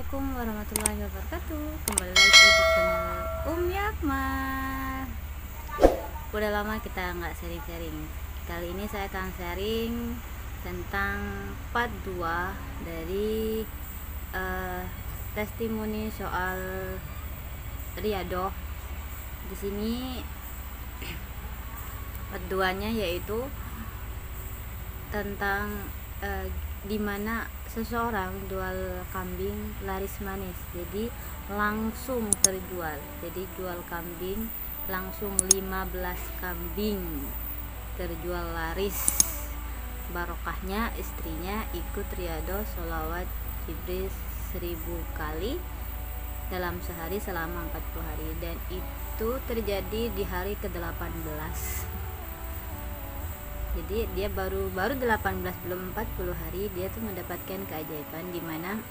Assalamualaikum warahmatullahi wabarakatuh. Kembali lagi di channel Yakma. Udah lama kita nggak sharing-sharing. Kali ini saya akan sharing tentang part 2 dari testimoni soal riyadhah. Di sini part 2-nya yaitu tentang dimana seseorang jual kambing laris manis, jadi langsung terjual. Jadi jual kambing langsung 15 kambing terjual laris. Barokahnya istrinya ikut riyadhah sholawat Jibril 1000 kali dalam sehari selama 40 hari, dan itu terjadi di hari ke-18. Jadi dia baru 18, belum 40 hari, dia tuh mendapatkan keajaiban di mana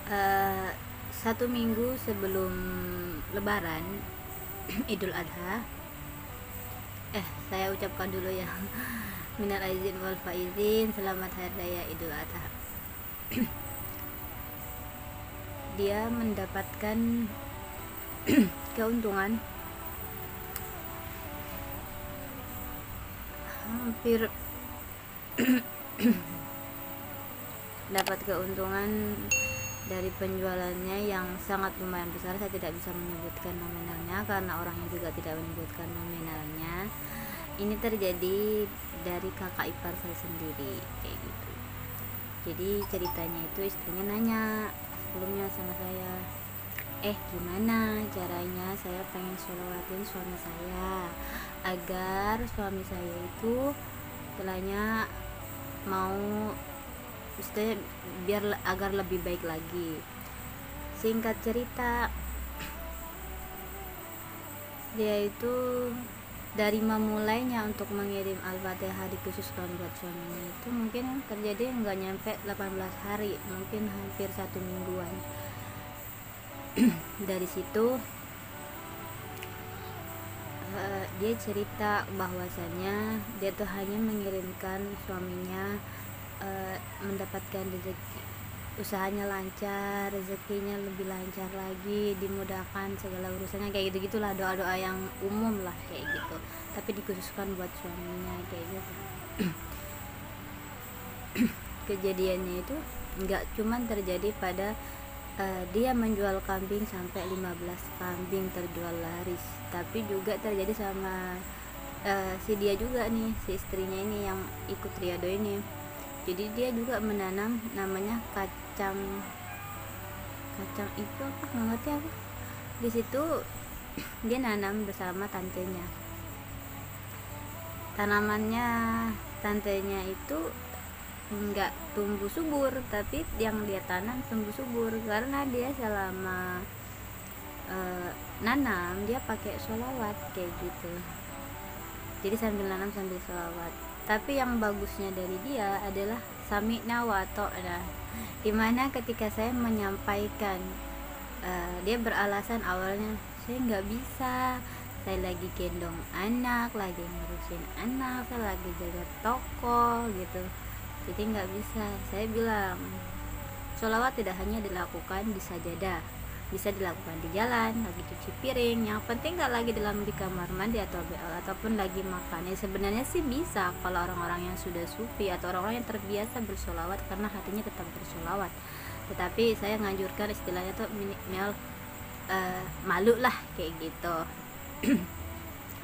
1 minggu sebelum lebaran Idul Adha, saya ucapkan dulu ya minal aizin wal faizin, selamat hari raya Idul Adha. Dia mendapatkan keuntungan hampir dapat keuntungan dari penjualannya yang sangat lumayan besar. Saya tidak bisa menyebutkan nominalnya karena orangnya juga tidak menyebutkan nominalnya. Ini terjadi dari kakak ipar saya sendiri, kayak gitu. Jadi ceritanya itu istrinya nanya sebelumnya sama saya, gimana caranya saya pengen sholawatin suami saya agar suami saya itu setelahnya mau biar agar lebih baik lagi. Singkat cerita, dia itu dari memulainya untuk mengirim Al-Fatihah dikhususkan buat suaminya itu mungkin terjadi nggak nyampe 18 hari, mungkin hampir 1 mingguan. Dari situ dia cerita bahwasannya dia tuh hanya mengirimkan suaminya mendapatkan rezeki, usahanya lancar, rezekinya lebih lancar lagi, dimudahkan segala urusannya, kayak gitu gitulah, doa-doa yang umum lah kayak gitu, tapi dikhususkan buat suaminya kayak gitu. Kejadiannya itu nggak cuman terjadi pada dia menjual kambing sampai 15 kambing terjual laris, tapi juga terjadi sama si dia juga nih, si istrinya ini yang ikut riyadhah ini. Jadi dia juga menanam namanya kacang itu apa, nggak ngerti apa. Di situ dia nanam bersama tantenya. Tanamannya tantenya itu enggak tumbuh subur, tapi yang dia tanam tumbuh subur karena dia selama nanam dia pakai sholawat kayak gitu. Jadi sambil nanam sambil sholawat. Tapi yang bagusnya dari dia adalah sami'na wa ta'na, dimana ketika saya menyampaikan, dia beralasan awalnya, saya nggak bisa, saya lagi gendong anak, lagi ngurusin anak, saya lagi jaga toko gitu, jadi nggak bisa. Saya bilang sholawat tidak hanya dilakukan di sajadah, bisa dilakukan di jalan, lagi cuci piring, yang penting nggak lagi di kamar mandi ataupun lagi makan. Sebenarnya sih bisa kalau orang-orang yang sudah sufi atau orang-orang yang terbiasa bersholawat karena hatinya tetap bersholawat. Tetapi saya nganjurkan istilahnya tuh minimal malu lah kayak gitu.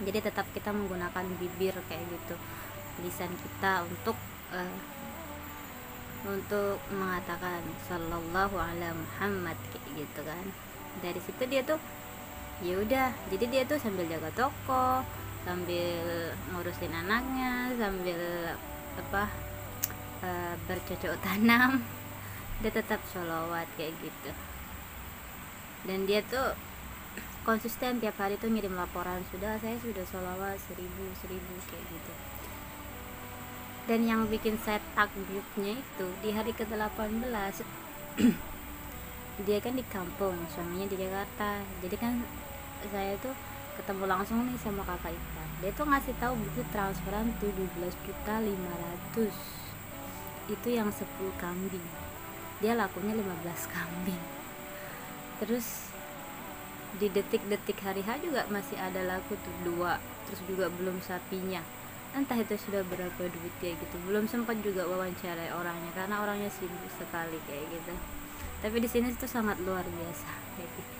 Jadi tetap kita menggunakan bibir kayak gitu, lisan kita untuk mengatakan sallallahu ala Muhammad kayak gitu kan. Dari situ dia tuh ya udah, jadi dia tuh sambil jaga toko, sambil ngurusin anaknya, sambil bercocok tanam, dia tetap sholawat kayak gitu. Dan dia tuh konsisten tiap hari tuh ngirim laporan, saya sudah sholawat 1000 kayak gitu. Dan yang bikin saya takjubnya itu di hari ke-18 dia kan di kampung, suaminya di Jakarta. Jadi kan saya tuh ketemu langsung nih sama kakak ipar. Dia tuh ngasih tahu buku transferan 17.500.000. Itu yang 10 kambing. dia lakunya 15 kambing. Terus di detik-detik hari H juga masih ada laku tuh 2, terus juga belum sapinya, entah itu sudah berapa duit kayak gitu. Belum sempat juga wawancarai orangnya karena orangnya sibuk sekali kayak gitu. Tapi di sini itu sangat luar biasa kayak gitu.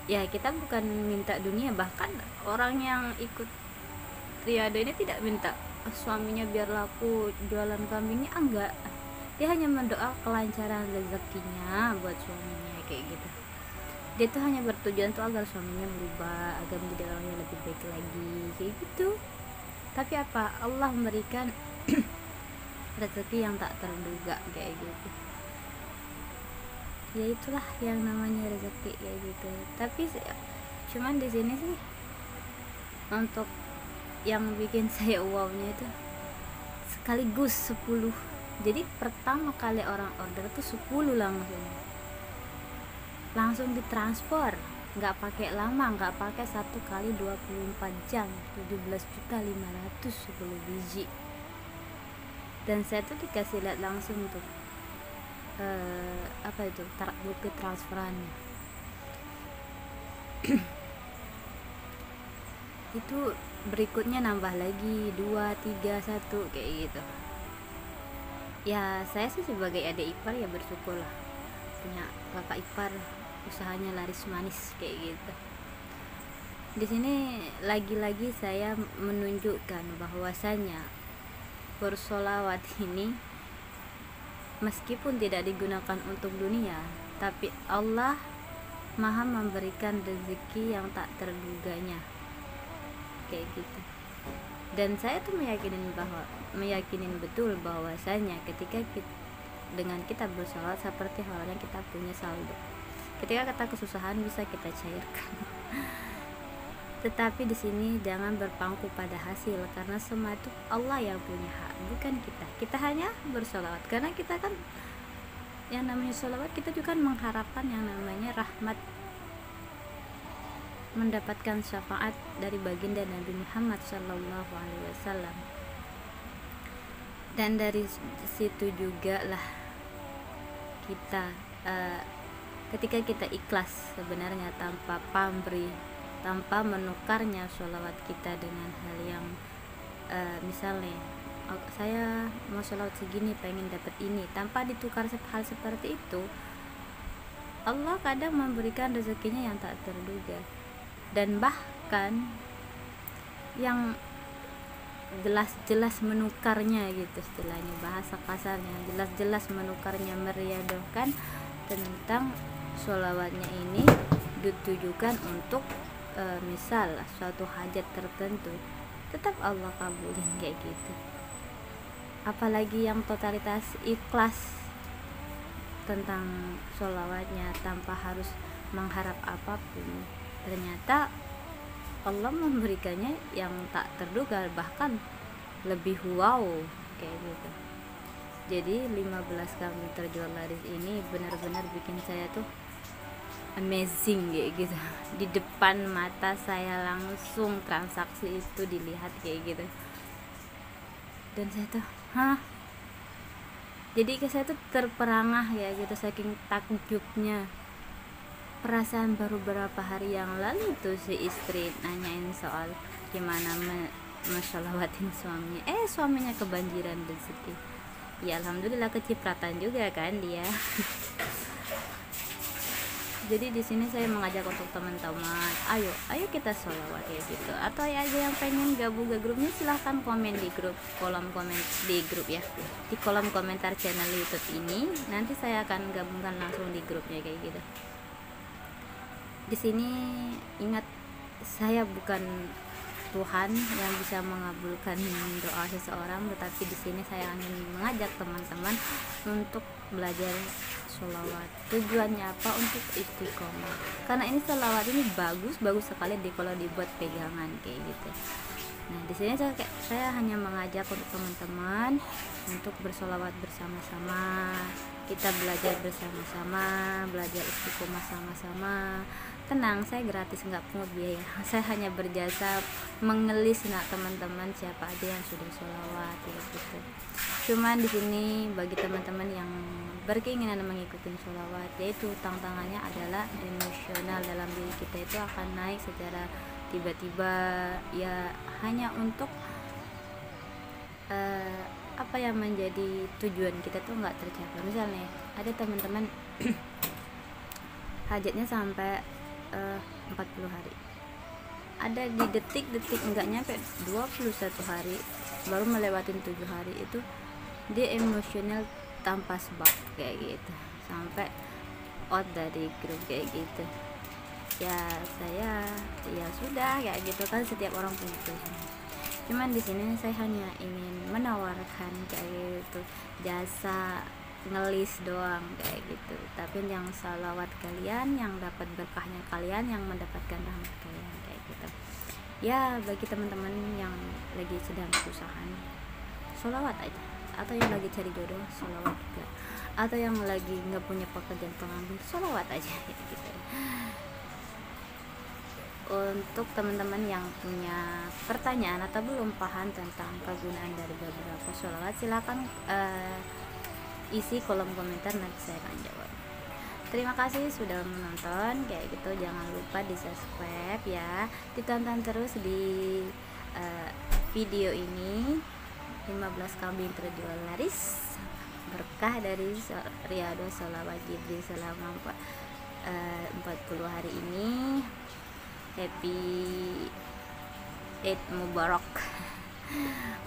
Ya kita bukan minta dunia, bahkan orang yang ikut triade ini tidak minta suaminya biar laku jualan kambingnya, enggak. Dia hanya mendoa kelancaran rezekinya buat suaminya kayak gitu. Dia tuh hanya bertujuan tuh agar suaminya berubah, agar menjadi orang yang lebih baik lagi kayak gitu. Tapi apa, Allah memberikan rezeki yang tak terduga kayak gitu. Ya itulah yang namanya rezeki kayak gitu. Tapi cuman di sini sih untuk yang bikin saya wownya itu sekaligus 10. Jadi pertama kali orang order tuh 10 langsung ditransfer, nggak pakai lama, nggak pakai 1 kali 24 jam, 17.500.000 10 biji. Dan saya tuh dikasih lihat langsung tuh apa itu bukti transferannya. Itu berikutnya nambah lagi 2, 3, 1 kayak gitu. Ya saya sih sebagai adik ipar ya bersyukur lah punya kakak ipar usahanya laris manis kayak gitu. Di sini lagi-lagi saya menunjukkan bahwasanya bersolawat ini meskipun tidak digunakan untuk dunia, tapi Allah Maha memberikan rezeki yang tak terduganya kayak gitu. Dan saya tuh meyakinin betul bahwasanya ketika dengan kita bersolawat seperti halnya kita punya saldo. Ketika kita kesusahan bisa kita cairkan. Tetapi di sini jangan berpangku pada hasil, karena semua itu Allah yang punya hak, bukan kita. Kita hanya bersolawat karena kita kan yang namanya solawat, kita juga mengharapkan yang namanya rahmat, mendapatkan syafaat dari baginda Nabi Muhammad SAW. Dan dari situ juga lah kita ketika kita ikhlas sebenarnya tanpa pamrih, tanpa menukarnya sholawat kita dengan hal yang misalnya saya mau sholawat segini pengen dapat ini, tanpa ditukar hal seperti itu, Allah kadang memberikan rezekinya yang tak terduga. Dan bahkan yang jelas-jelas menukarnya gitu, istilahnya bahasa kasarnya jelas-jelas menukarnya, meriadohkan tentang sholawatnya ini ditujukan untuk misal suatu hajat tertentu, tetap Allah kabulin kayak gitu. Apalagi yang totalitas ikhlas tentang sholawatnya tanpa harus mengharap apapun, ternyata Allah memberikannya yang tak terduga, bahkan lebih wow kayak gitu. Jadi 15 kambing terjual laris ini benar-benar bikin saya tuh amazing kayak gitu. Di depan mata saya langsung transaksi itu dilihat kayak gitu. Dan saya tuh jadi saya tuh terperangah ya gitu, saking takjubnya. Perasaan baru beberapa hari yang lalu tuh si istri nanyain soal gimana mensolawatin suaminya, suaminya kebanjiran rezeki. Ya alhamdulillah kecipratan juga kan dia. Jadi di sini saya mengajak untuk teman-teman, ayo kita sholawat ya gitu. Atau ya aja yang pengen gabung ke grupnya, silahkan komen di grup, di kolom komentar channel YouTube ini. Nanti saya akan gabungkan langsung di grupnya kayak gitu. Di sini ingat, saya bukan Tuhan yang bisa mengabulkan doa seseorang, tetapi di sini saya ingin mengajak teman-teman untuk belajar sholawat. Tujuannya apa? Untuk istiqomah. Karena ini sholawat ini bagus sekali kalau dibuat pegangan kayak gitu. Nah di sini saya hanya mengajak untuk teman-teman untuk bersolawat bersama-sama. Kita belajar bersama-sama, belajar istiqomah sama-sama. Tenang, saya gratis, nggak pungut biaya. Saya hanya berjasa mengelis teman-teman siapa aja yang sudah sholawat ya gitu. Cuman di sini bagi teman-teman yang berkeinginan mengikuti sholawat, yaitu tantangannya adalah emosional dalam diri kita itu akan naik secara tiba-tiba, ya hanya untuk apa yang menjadi tujuan kita tuh nggak tercapai. Misalnya ada teman-teman hajatnya sampai 40 hari, ada di detik-detik nggak nyampe 21 hari baru melewatin 7 hari, itu dia emosional tanpa sebab kayak gitu, sampai out dari grup kayak gitu. Ya saya ya sudah kayak gitu kan, setiap orang punya tujuan. Cuman di sini saya hanya ingin menawarkan kayak gitu jasa ngelis doang kayak gitu, tapi yang salawat kalian, yang dapat berkahnya kalian, yang mendapatkan rahmat kalian kayak gitu. Ya bagi teman-teman yang lagi sedang kesusahan, sholawat aja. Atau yang lagi cari jodoh, sholawat juga. Atau yang lagi nggak punya pekerjaan pengambil, sholawat aja gitu. Untuk teman-teman yang punya pertanyaan atau belum paham tentang kegunaan dari beberapa sholawat, silakan isi kolom komentar, nanti saya akan jawab. Terima kasih sudah menonton kayak gitu, jangan lupa di subscribe ya, ditonton terus di video ini. 15 kambing terjual laris, berkah dari Riyadhah Sholawat Jibril selama 40 hari ini. Happy Eid Mubarak.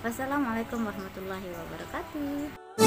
Wassalamualaikum warahmatullahi wabarakatuh.